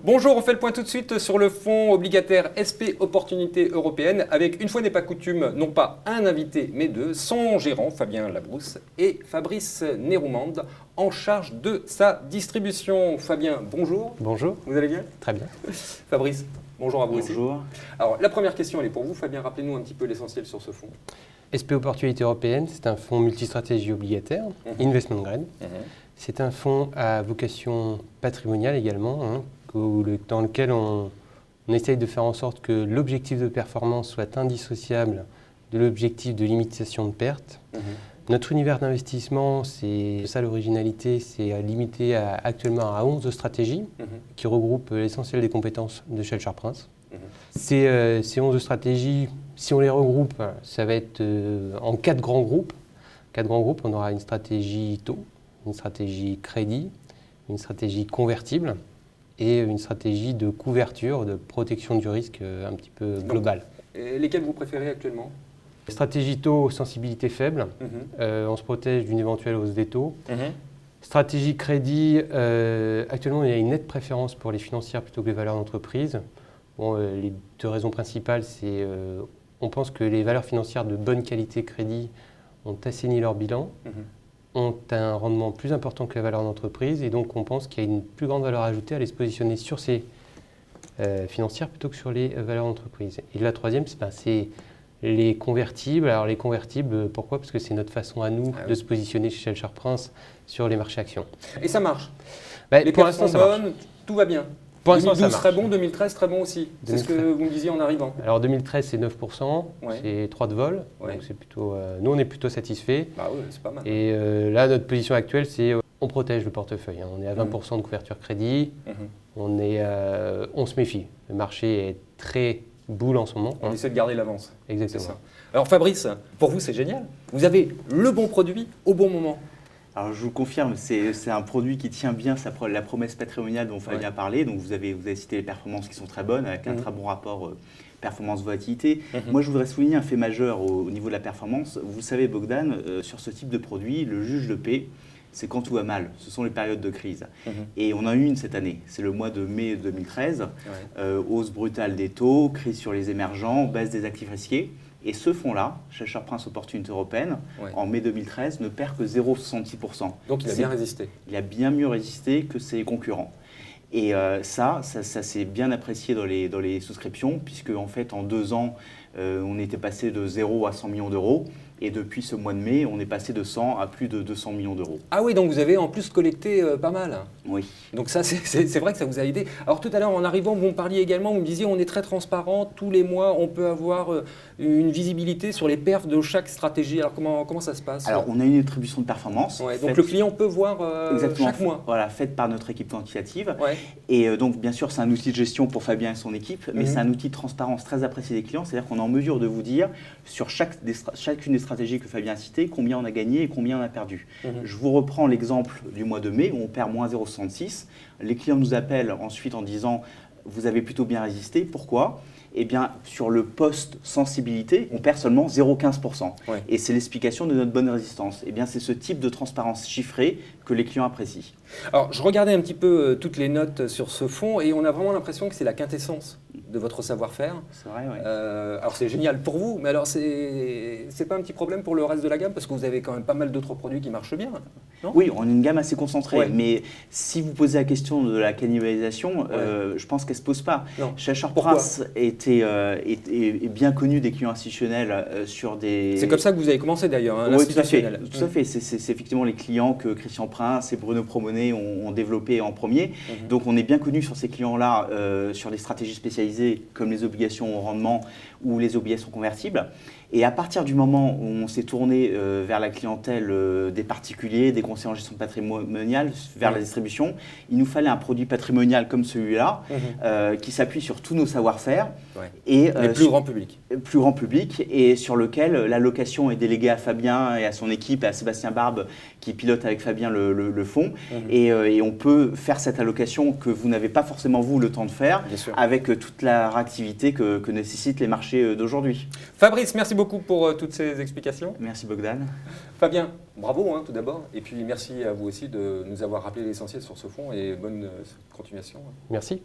Bonjour, on fait le point tout de suite sur le fonds obligataire SP Opportunité Européenne avec, une fois n'est pas coutume, non pas un invité mais deux, son gérant Fabien Labrousse et Fabrice Néroumande en charge de sa distribution. Fabien, bonjour. Bonjour. Vous allez bien? Très bien. Fabrice, bonjour à vous aussi. Bonjour. Alors la première question elle est pour vous. Fabien, rappelez-nous un petit peu l'essentiel sur ce fonds. SP Opportunité Européenne, c'est un fonds multistratégie obligataire, investment grade. C'est un fonds à vocation patrimoniale également, dans lequel on essaye de faire en sorte que l'objectif de performance soit indissociable de l'objectif de limitation de perte. Notre univers d'investissement, c'est ça l'originalité, c'est limité actuellement à 11 stratégies qui regroupent l'essentiel des compétences de Shell Prince. Ces 11 stratégies, si on les regroupe, ça va être en 4 grands groupes. 4 grands groupes, on aura une stratégie taux, une stratégie crédit, une stratégie convertible et une stratégie de couverture, de protection du risque un petit peu globale. Lesquels vous préférez actuellement? Stratégie taux, sensibilité faible, on se protège d'une éventuelle hausse des taux. Stratégie crédit, actuellement il y a une nette préférence pour les financières plutôt que les valeurs d'entreprise. Bon, les deux raisons principales, c'est on pense que les valeurs financières de bonne qualité crédit ont assaini leur bilan, ont un rendement plus important que les valeurs d'entreprise et donc on pense qu'il y a une plus grande valeur ajoutée à les se positionner sur ces financières plutôt que sur les valeurs d'entreprise. Et la troisième, c'est les convertibles. Alors les convertibles, pourquoi? Parce que c'est notre façon à nous de se positionner chez Shell Prince sur les marchés actions. Et ça marche? Les pour l'instant, ça marche. Tout va bien. Pour l'instant, 2012 très bon, 2013 très bon aussi. C'est ce que vous me disiez en arrivant. Alors 2013 c'est 9%, c'est 3 de vol, donc c'est plutôt, nous on est plutôt satisfaits. Bah oui, c'est pas mal. Et là notre position actuelle c'est on protège le portefeuille. On est à 20% de couverture crédit, on se méfie. Le marché est très boule en ce moment. On essaie de garder l'avance. Exactement. Ça. Alors Fabrice, pour vous c'est génial. Vous avez le bon produit au bon moment. Alors je vous confirme, c'est un produit qui tient bien la promesse patrimoniale dont Fabien a parlé. Donc vous avez cité les performances qui sont très bonnes, avec un très bon rapport performance-volatilité. Moi je voudrais souligner un fait majeur au niveau de la performance. Vous savez Bogdan, sur ce type de produit, le juge de paix, c'est quand tout va mal. Ce sont les périodes de crise. Et on en a eu une cette année. C'est le mois de mai 2013. Hausse brutale des taux, crise sur les émergents, baisse des actifs risqués. Et ce fonds-là, Shell Prince Opportunité Européenne, en mai 2013, ne perd que 0,66%. Donc il a bien résisté. Il a bien mieux résisté que ses concurrents. Et ça s'est bien apprécié dans les souscriptions, puisque en fait, en 2 ans, on était passé de 0 à 100 millions d'euros. Et depuis ce mois de mai, on est passé de 100 à plus de 200 millions d'euros. Ah oui, donc vous avez en plus collecté pas mal. Oui. Donc ça, c'est vrai que ça vous a aidé. Alors tout à l'heure, en arrivant, vous me parliez également, vous me disiez, on est très transparent. Tous les mois, on peut avoir une visibilité sur les perfs de chaque stratégie. Alors comment ça se passe? Alors on a une attribution de performance. Donc le client peut voir chaque mois. Voilà, faite par notre équipe quantitative. Et donc bien sûr, c'est un outil de gestion pour Fabien et son équipe, mais c'est un outil de transparence très apprécié des clients. C'est-à-dire qu'on est en mesure de vous dire sur chacune des stratégies que Fabien a citées, combien on a gagné et combien on a perdu. Je vous reprends l'exemple du mois de mai où on perd moins 0,66. Les clients nous appellent ensuite en disant « vous avez plutôt bien résisté ». Pourquoi ? Eh bien, sur le poste sensibilité, on perd seulement 0,15%. Et c'est l'explication de notre bonne résistance. Eh bien, c'est ce type de transparence chiffrée que les clients apprécient. Alors, je regardais un petit peu toutes les notes sur ce fonds et on a vraiment l'impression que c'est la quintessence de votre savoir-faire. C'est vrai, oui. Alors, c'est génial pour vous, mais alors, c'est pas un petit problème pour le reste de la gamme parce que vous avez quand même pas mal d'autres produits qui marchent bien, non? Oui, on a une gamme assez concentrée, mais si vous posez la question de la cannibalisation, je pense qu'elle ne se pose pas. Shell Prince est bien connu des clients institutionnels sur des... C'est comme ça que vous avez commencé d'ailleurs, oui, tout à fait. Tout à fait. C'est effectivement les clients que Christian Prince et Bruno Promonet ont développé en premier. Donc on est bien connu sur ces clients-là, sur des stratégies spécialisées comme les obligations au rendement ou les obligations convertibles. Et à partir du moment où on s'est tourné vers la clientèle des particuliers, des conseillers en gestion patrimoniale, vers la distribution, il nous fallait un produit patrimonial comme celui-là, qui s'appuie sur tous nos savoir-faire. Et plus grand public. Plus grand public, et sur lequel l'allocation est déléguée à Fabien et à son équipe, et à Sébastien Barbe, qui pilote avec Fabien le fonds. Et on peut faire cette allocation que vous n'avez pas forcément, vous, le temps de faire, avec toute la réactivité que nécessitent les marchés d'aujourd'hui. Fabrice, merci beaucoup pour toutes ces explications. Merci Bogdan. Fabien, bravo tout d'abord. Et puis merci à vous aussi de nous avoir rappelé l'essentiel sur ce fonds et bonne continuation. Merci.